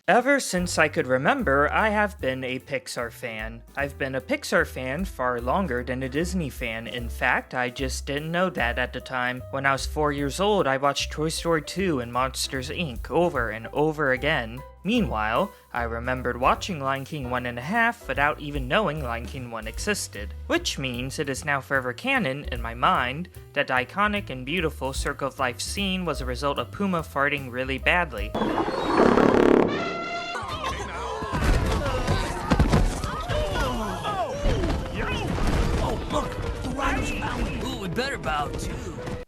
Ever since I could remember, I have been a Pixar fan. I've been a Pixar fan far longer than a Disney fan. In fact, I just didn't know that at the time. When I was 4 years old, I watched Toy Story 2 and Monsters Inc. over and over again. Meanwhile, I remembered watching Lion King 1.5 without even knowing Lion King 1 existed. Which means it is now forever canon, in my mind, that the iconic and beautiful Circle of Life scene was a result of Puma farting really badly. Better bow too.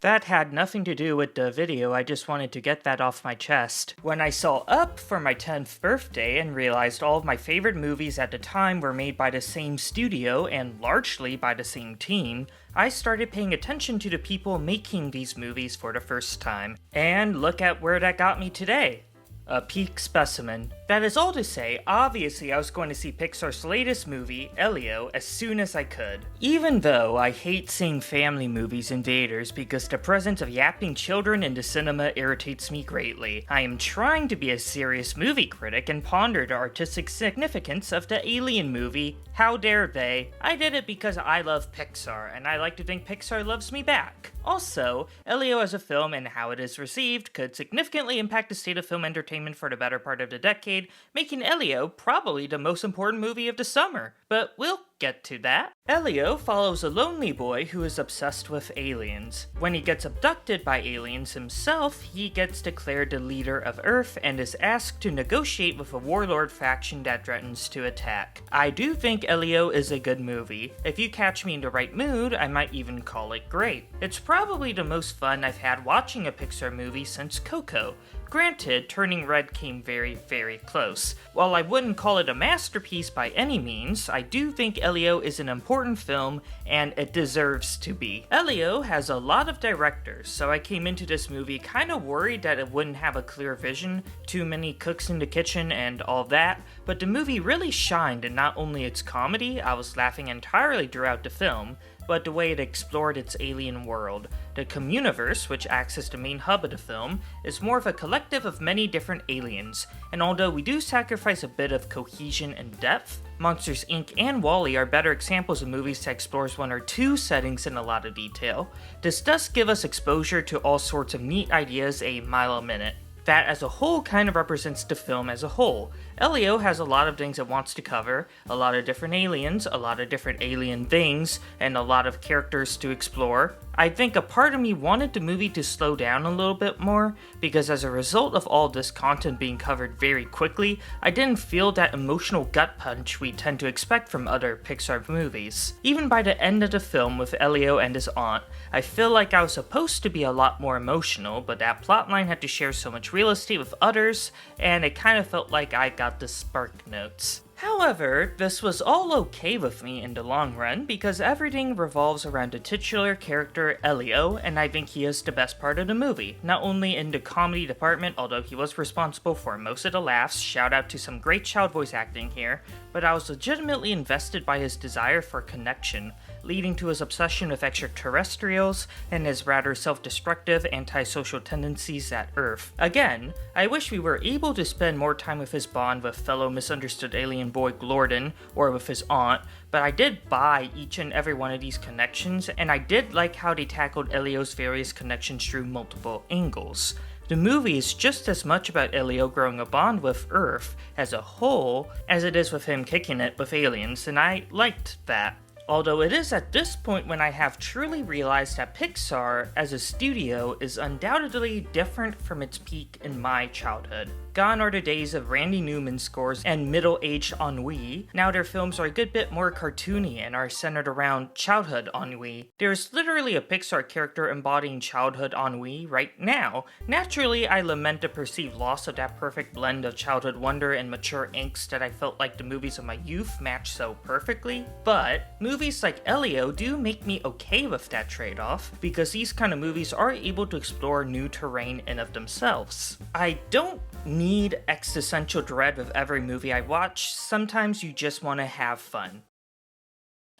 That had nothing to do with the video, I just wanted to get that off my chest. When I saw Up for my 10th birthday and realized all of my favorite movies at the time were made by the same studio and largely by the same team, I started paying attention to the people making these movies for the first time. And look at where that got me today. A peak specimen. That is all to say, obviously I was going to see Pixar's latest movie, ELIO, as soon as I could. Even though I hate seeing family movies in theaters because the presence of yapping children in the cinema irritates me greatly. I am trying to be a serious movie critic and ponder the artistic significance of the Alien movie. How dare they? I did it because I love Pixar, and I like to think Pixar loves me back. Also, ELIO as a film and how it is received could significantly impact the state of film entertainment for the better part of the decade, making ELIO probably the most important movie of the summer. But we'll get to that. ELIO follows a lonely boy who is obsessed with aliens. When he gets abducted by aliens himself, he gets declared the leader of Earth and is asked to negotiate with a warlord faction that threatens to attack. I do think ELIO is a good movie. If you catch me in the right mood, I might even call it great. It's probably the most fun I've had watching a Pixar movie since Coco. Granted, Turning Red came very, very close. While I wouldn't call it a masterpiece by any means, I do think ELIO is an important film, and it deserves to be. ELIO has a lot of directors, so I came into this movie kinda worried that it wouldn't have a clear vision, too many cooks in the kitchen, and all that, but the movie really shined in not only its comedy, I was laughing entirely throughout the film, but the way it explored its alien world. The Communiverse, which acts as the main hub of the film, is more of a collective of many different aliens, and although we do sacrifice a bit of cohesion and depth, Monsters Inc. and WALL-E are better examples of movies that explores one or two settings in a lot of detail. This does give us exposure to all sorts of neat ideas a mile a minute. That as a whole kind of represents the film as a whole. ELIO has a lot of things it wants to cover, a lot of different aliens, a lot of different alien things, and a lot of characters to explore. I think a part of me wanted the movie to slow down a little bit more, because as a result of all this content being covered very quickly, I didn't feel that emotional gut punch we tend to expect from other Pixar movies. Even by the end of the film with ELIO and his aunt, I feel like I was supposed to be a lot more emotional, but that plotline had to share so much real estate with others, and it kind of felt like I got the spark notes. However, this was all okay with me in the long run because everything revolves around the titular character ELIO, and I think he is the best part of the movie. Not only in the comedy department, although he was responsible for most of the laughs, shout out to some great child voice acting here, but I was legitimately invested by his desire for connection, leading to his obsession with extraterrestrials and his rather self-destructive, antisocial tendencies at Earth. Again, I wish we were able to spend more time with his bond with fellow misunderstood alien boy Glorden, or with his aunt, but I did buy each and every one of these connections, and I did like how they tackled ELIO's various connections through multiple angles. The movie is just as much about ELIO growing a bond with Earth as a whole as it is with him kicking it with aliens, and I liked that. Although it is at this point when I have truly realized that Pixar, as a studio, is undoubtedly different from its peak in my childhood. Gone are the days of Randy Newman scores and middle-aged ennui. Now their films are a good bit more cartoony and are centered around childhood ennui. There's literally a Pixar character embodying childhood ennui right now. Naturally, I lament the perceived loss of that perfect blend of childhood wonder and mature angst that I felt like the movies of my youth matched so perfectly, but movies like ELIO do make me okay with that trade-off, because these kind of movies are able to explore new terrain in of themselves. I don't need existential dread with every movie I watch, sometimes you just want to have fun.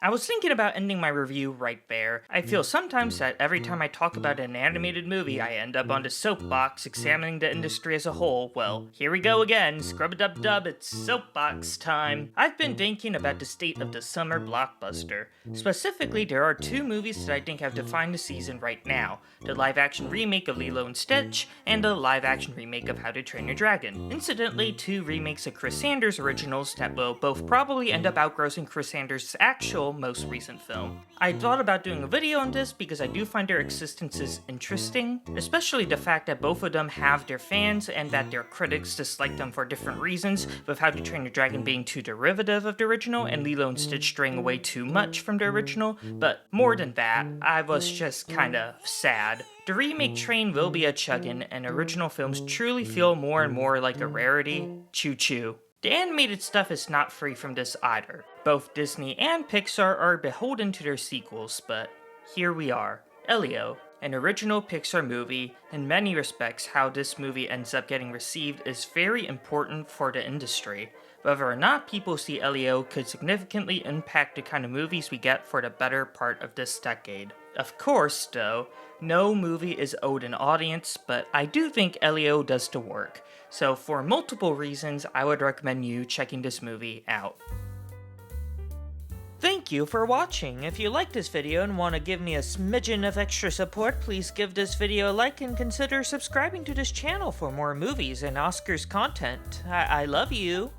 I was thinking about ending my review right there. I feel sometimes that every time I talk about an animated movie, I end up on the soapbox examining the industry as a whole. Well, here we go again. Scrub-a-dub-dub, it's soapbox time. I've been thinking about the state of the summer blockbuster. Specifically, there are two movies that I think have defined the season right now. The live-action remake of Lilo and Stitch, and the live-action remake of How to Train Your Dragon. Incidentally, two remakes of Chris Sanders' originals that will both probably end up outgrossing Chris Sanders' actual most recent film. I thought about doing a video on this because I do find their existences interesting, especially the fact that both of them have their fans and that their critics dislike them for different reasons, with How to Train Your Dragon being too derivative of the original and Lilo and Stitch straying away too much from the original, but more than that, I was just kinda sad. The remake train will be a chuggin', and original films truly feel more and more like a rarity. Choo choo. The animated stuff is not free from this either. Both Disney and Pixar are beholden to their sequels, but here we are. ELIO, an original Pixar movie. In many respects, how this movie ends up getting received is very important for the industry. Whether or not people see ELIO could significantly impact the kind of movies we get for the better part of this decade. Of course, though, no movie is owed an audience, but I do think ELIO does the work. So for multiple reasons, I would recommend you checking this movie out. Thank you for watching. If you liked this video and want to give me a smidgen of extra support, please give this video a like and consider subscribing to this channel for more movies and Oscars content. I love you.